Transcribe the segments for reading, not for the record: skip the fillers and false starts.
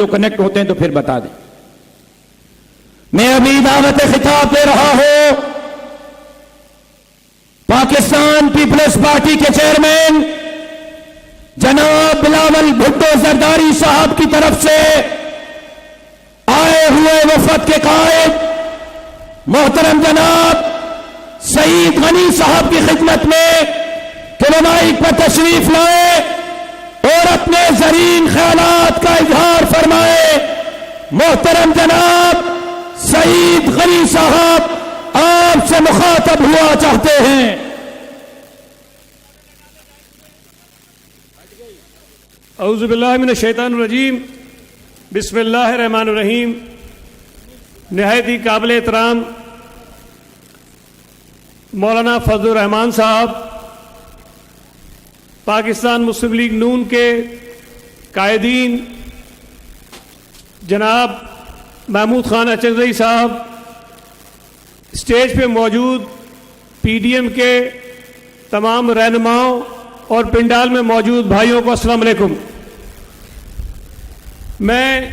تو کنیکٹ ہوتے ہیں تو پھر بتا دیں. میں ابھی دعوت خطاب دے رہا ہوں پاکستان پیپلز پارٹی کے چیئرمین جناب بلاول بھٹو زرداری صاحب کی طرف سے آئے ہوئے وفد کے قائد محترم جناب سعید غنی صاحب کی خدمت میں کہ وہ مائک پر تشریف لائے اور اپنے زرین خیالات کا اظہار فرمائے. محترم جناب سعید غنی صاحب آپ سے مخاطب ہوا چاہتے ہیں. اعوذ باللہ من الشیطان الرجیم. بسم اللہ الرحمن الرحیم. نہایت ہی قابل احترام مولانا فضل الرحمان صاحب پاکستان مسلم لیگ نون کے قائدین، جناب محمود خان اچنزئی صاحب، اسٹیج پہ موجود پی ڈی ایم کے تمام رہنماؤں اور پنڈال میں موجود بھائیوں کو السلام علیکم. میں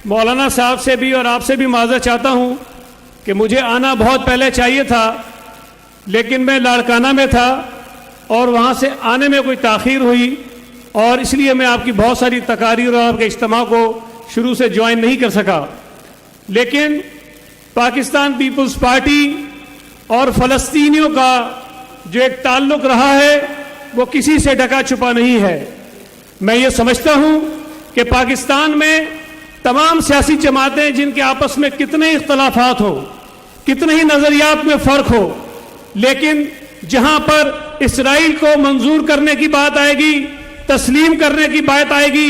مولانا صاحب سے بھی اور آپ سے بھی معذرت چاہتا ہوں کہ مجھے آنا بہت پہلے چاہیے تھا، لیکن میں لاڑکانہ میں تھا اور وہاں سے آنے میں کوئی تاخیر ہوئی، اور اس لیے میں آپ کی بہت ساری تقاریر اور آپ کے اجتماع کو شروع سے جوائن نہیں کر سکا. لیکن پاکستان پیپلز پارٹی اور فلسطینیوں کا جو ایک تعلق رہا ہے وہ کسی سے ڈھکا چھپا نہیں ہے. میں یہ سمجھتا ہوں کہ پاکستان میں تمام سیاسی جماعتیں جن کے آپس میں کتنے اختلافات ہو، کتنے ہی نظریات میں فرق ہو، لیکن جہاں پر اسرائیل کو منظور کرنے کی بات آئے گی، تسلیم کرنے کی بات آئے گی،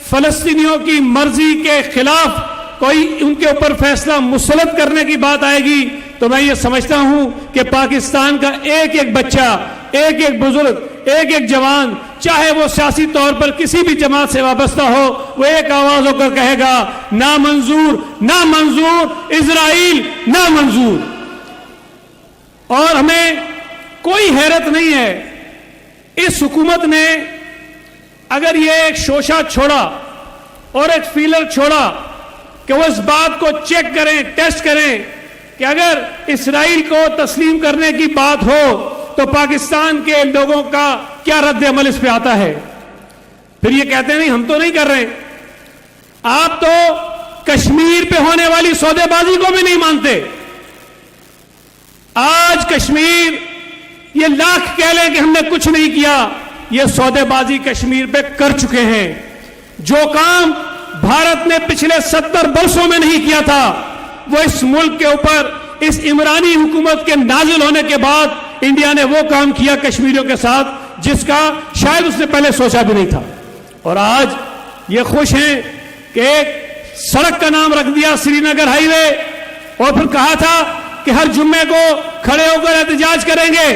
فلسطینیوں کی مرضی کے خلاف کوئی ان کے اوپر فیصلہ مسلط کرنے کی بات آئے گی، تو میں یہ سمجھتا ہوں کہ پاکستان کا ایک ایک بچہ، ایک ایک بزرگ، ایک ایک جوان، چاہے وہ سیاسی طور پر کسی بھی جماعت سے وابستہ ہو، وہ ایک آواز ہو کر کہے گا نامنظور، نامنظور، اسرائیل نامنظور. اور ہمیں کوئی حیرت نہیں ہے اس حکومت نے اگر یہ ایک شوشہ چھوڑا اور ایک فیلر چھوڑا کہ وہ اس بات کو چیک کریں، ٹیسٹ کریں کہ اگر اسرائیل کو تسلیم کرنے کی بات ہو تو پاکستان کے لوگوں کا کیا رد عمل اس پہ آتا ہے. پھر یہ کہتے ہیں نہیں ہم تو نہیں کر رہے. آپ تو کشمیر پہ ہونے والی سودے بازی کو بھی نہیں مانتے. آج کشمیر یہ لاکھ کہہ لیں کہ ہم نے کچھ نہیں کیا، یہ سودے بازی کشمیر پہ کر چکے ہیں. جو کام بھارت نے پچھلے 70 برسوں میں نہیں کیا تھا وہ اس ملک کے اوپر اس عمرانی حکومت کے نازل ہونے کے بعد انڈیا نے وہ کام کیا کشمیریوں کے ساتھ جس کا شاید اس نے پہلے سوچا بھی نہیں تھا. اور آج یہ خوش ہیں کہ ایک سڑک کا نام رکھ دیا سری نگر ہائی وے، اور پھر کہا تھا کہ ہر جمعے کو کھڑے ہو کر احتجاج کریں گے.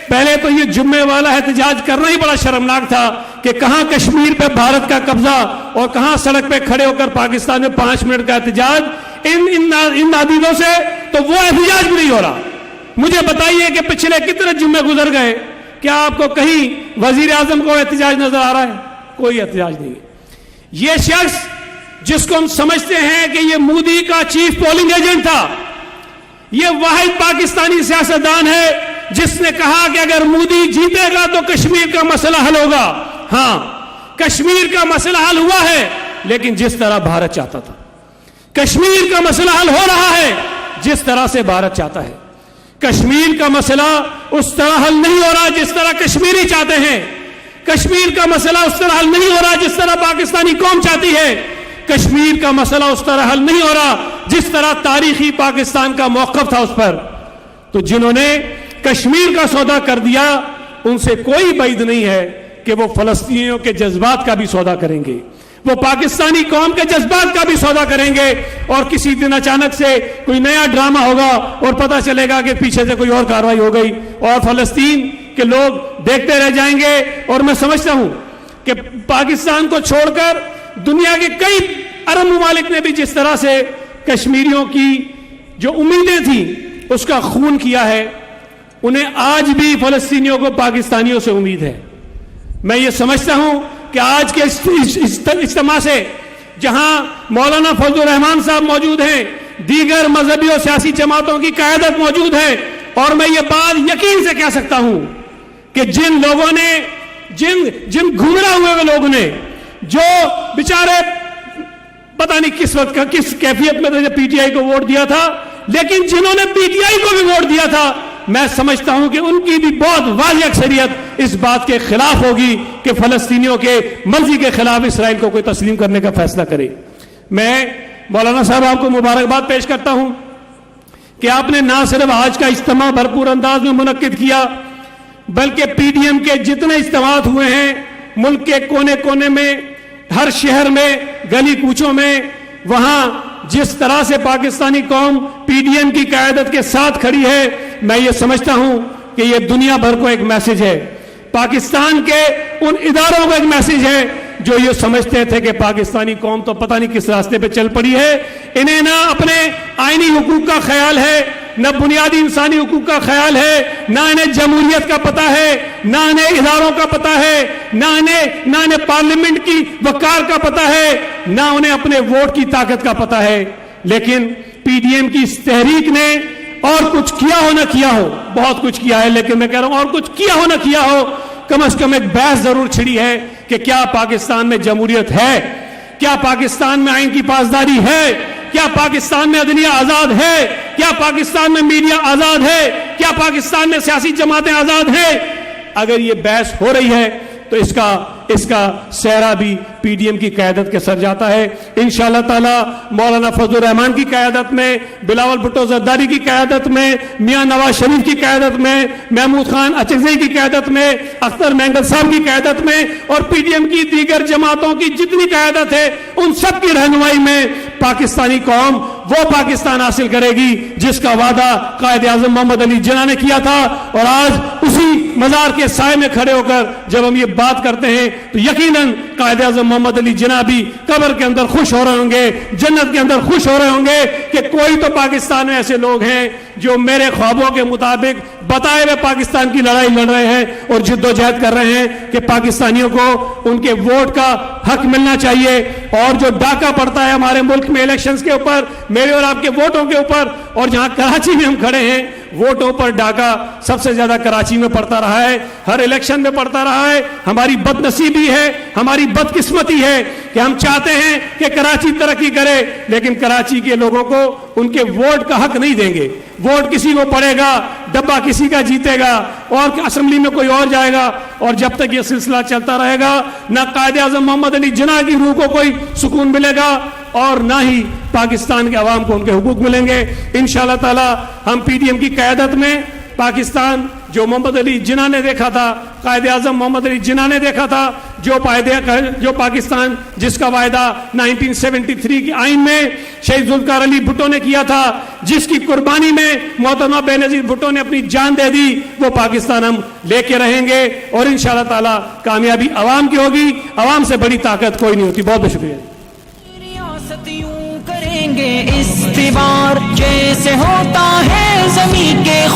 پہلے تو یہ جمعے والا احتجاج کرنا ہی بڑا شرمناک تھا کہ کہاں کشمیر پہ بھارت کا قبضہ اور کہاں سڑک پہ کھڑے ہو کر پاکستان میں 5 منٹ کا احتجاج. ان نادیدوں سے تو وہ احتجاج بھی نہیں ہو رہا. مجھے بتائیے کہ پچھلے کتنے جمعے گزر گئے، کیا آپ کو کہیں وزیر اعظم کو احتجاج نظر آ رہا ہے؟ کوئی احتجاج نہیں. یہ شخص جس کو ہم سمجھتے ہیں کہ یہ مودی کا چیف پولنگ ایجنٹ تھا، یہ واحد پاکستانی سیاستدان ہے جس نے کہا کہ اگر مودی جیتے گا تو کشمیر کا مسئلہ حل ہوگا. ہاں، کشمیر کا مسئلہ حل ہوا ہے، لیکن جس طرح بھارت چاہتا تھا. کشمیر کا مسئلہ حل ہو رہا ہے جس طرح سے بھارت چاہتا ہے. کشمیر کا مسئلہ اس طرح حل نہیں ہو رہا جس طرح کشمیری چاہتے ہیں. کشمیر کا مسئلہ اس طرح حل نہیں ہو رہا جس طرح پاکستانی قوم چاہتی ہے. کشمیر کا مسئلہ اس طرح حل نہیں ہو رہا جس طرح تاریخی پاکستان کا موقف تھا اس پر. تو جنہوں نے کشمیر کا سودا کر دیا ان سے کوئی بعید نہیں ہے کہ وہ فلسطینیوں کے جذبات کا بھی سودا کریں گے، وہ پاکستانی قوم کے جذبات کا بھی سودا کریں گے. اور کسی دن اچانک سے کوئی نیا ڈرامہ ہوگا اور پتہ چلے گا کہ پیچھے سے کوئی اور کارروائی ہو گئی اور فلسطین کے لوگ دیکھتے رہ جائیں گے. اور میں سمجھتا ہوں کہ پاکستان کو چھوڑ کر دنیا کے کئی عرب ممالک نے بھی جس طرح سے کشمیریوں کی جو امیدیں تھیں اس کا خون کیا ہے، انہیں آج بھی فلسطینیوں کو پاکستانیوں سے امید ہے. میں یہ سمجھتا ہوں کہ آج کے اجتماع سے جہاں مولانا فضل الرحمان صاحب موجود ہیں، دیگر مذہبی اور سیاسی جماعتوں کی قیادت موجود ہے، اور میں یہ بات یقین سے کہہ سکتا ہوں کہ جن لوگوں نے جن گمراہ ہوئے ہوئے لوگوں نے جو بیچارے پتہ نہیں کس وقت کا کس کیفیت میں پی ٹی آئی کو ووٹ دیا تھا، لیکن جنہوں نے پی ٹی آئی کو بھی ووٹ دیا تھا، میں سمجھتا ہوں کہ ان کی بھی بہت واضح اکثریت اس بات کے خلاف ہوگی کہ فلسطینیوں کے مرضی کے خلاف اسرائیل کو کوئی تسلیم کرنے کا فیصلہ کرے۔ میں مولانا صاحب آپ کو مبارکباد پیش کرتا ہوں کہ آپ نے نہ صرف آج کا اجتماع بھرپور انداز میں منعقد کیا، بلکہ پی ڈی ایم کے جتنے اجتماعات ہوئے ہیں ملک کے کونے کونے میں، ہر شہر میں، گلی کوچوں میں، وہاں جس طرح سے پاکستانی قوم پی ڈی ایم کی قیادت کے ساتھ کھڑی ہے، میں یہ سمجھتا ہوں کہ یہ دنیا بھر کو ایک میسج ہے، پاکستان کے ان اداروں کو ایک میسج ہے جو یہ سمجھتے تھے کہ پاکستانی قوم تو پتہ نہیں کس راستے پہ چل پڑی ہے، انہیں نہ اپنے آئینی حقوق کا خیال ہے، نہ بنیادی انسانی حقوق کا خیال ہے، نہ انہیں جمہوریت کا پتہ ہے، نہ انہیں اداروں کا پتہ ہے، نہ انہیں پارلیمنٹ کی وقار کا پتہ ہے، نہ انہیں اپنے ووٹ کی طاقت کا پتہ ہے۔ لیکن پی ڈی ایم کی اس تحریک نے اور کچھ کیا ہو نہ کیا ہو، بہت کچھ کیا ہے، لیکن میں کہہ رہا ہوں اور کچھ کیا ہو نہ کیا ہو، کم از کم ایک بحث ضرور چھڑی ہے کہ کیا پاکستان میں جمہوریت ہے، کیا پاکستان میں آئین کی پاسداری ہے، کیا پاکستان میں عدلیہ آزاد ہے، کیا پاکستان میں میڈیا آزاد ہے، کیا پاکستان میں سیاسی جماعتیں آزاد ہیں۔ اگر یہ بحث ہو رہی ہے تو اس کا سہرا بھی پی ڈی ایم کی قیادت کے سر جاتا ہے۔ انشاءاللہ تعالی مولانا فضل الرحمان کی قیادت میں، بلاول بھٹو زرداری کی قیادت میں، میاں نواز شریف کی قیادت میں، محمود خان اچکزئی کی قیادت میں، اختر مینگل صاحب کی قیادت میں، اور پی ڈی ایم کی دیگر جماعتوں کی جتنی قیادت ہے ان سب کی رہنمائی میں پاکستانی قوم وہ پاکستان حاصل کرے گی جس کا وعدہ قائد اعظم محمد علی جناح نے کیا تھا۔ اور آج اسی مزار کے سائے میں کھڑے ہو کر جب ہم یہ بات کرتے ہیں تو یقیناً قائد اعظم محمد علی جناح بھی قبر کے اندر خوش ہو رہے ہوں گے، جنت کے اندر خوش ہو رہے ہوں گے کہ کوئی تو پاکستان میں ایسے لوگ ہیں جو میرے خوابوں کے مطابق بتائے ہوئے پاکستان کی لڑائی لڑ رہے ہیں اور جد و جہد کر رہے ہیں کہ پاکستانیوں کو ان کے ووٹ کا حق ملنا چاہیے۔ اور جو ڈاکہ پڑتا ہے ہمارے ملک میں الیکشنز کے اوپر، میرے اور آپ کے ووٹوں کے اوپر، اور جہاں کراچی میں ہم کھڑے ہیں ووٹوں پر ڈاکہ سب سے زیادہ کراچی میں پڑتا رہا ہے، ہر الیکشن میں پڑتا رہا ہے۔ ہماری بد نصیبی ہے، ہماری بدقسمتی ہے کہ ہم چاہتے ہیں کہ کراچی ترقی کرے، لیکن کراچی کے لوگوں کو ان کے ووٹ کا حق نہیں دیں گے۔ ووٹ کسی کو پڑے گا، ڈبہ کسی کا جیتے گا، اور اسمبلی میں کوئی اور جائے گا، اور جب تک یہ سلسلہ چلتا رہے گا نہ قائد اعظم محمد علی جناح کی روح کو کوئی سکون ملے گا اور نہ ہی پاکستان کے عوام کو ان کے حقوق ملیں گے۔ انشاءاللہ تعالی ہم پی ڈی ایم کی قیادت میں پاکستان جو محمد علی جناح نے دیکھا تھا، قائد اعظم محمد علی جناح نے دیکھا تھا، جو پاکستان جس کا وعدہ 1973 کے آئین میں شہید ذوالفقار علی بھٹو نے کیا تھا، جس کی قربانی میں محترمہ بینظیر بھٹو نے اپنی جان دے دی، وہ پاکستان ہم لے کے رہیں گے، اور انشاءاللہ تعالی کامیابی عوام کی ہوگی۔ عوام سے بڑی طاقت کوئی نہیں ہوتی۔ بہت بہت شکریہ۔ کریں گے استوار جیسے ہوتا ہے زمین کے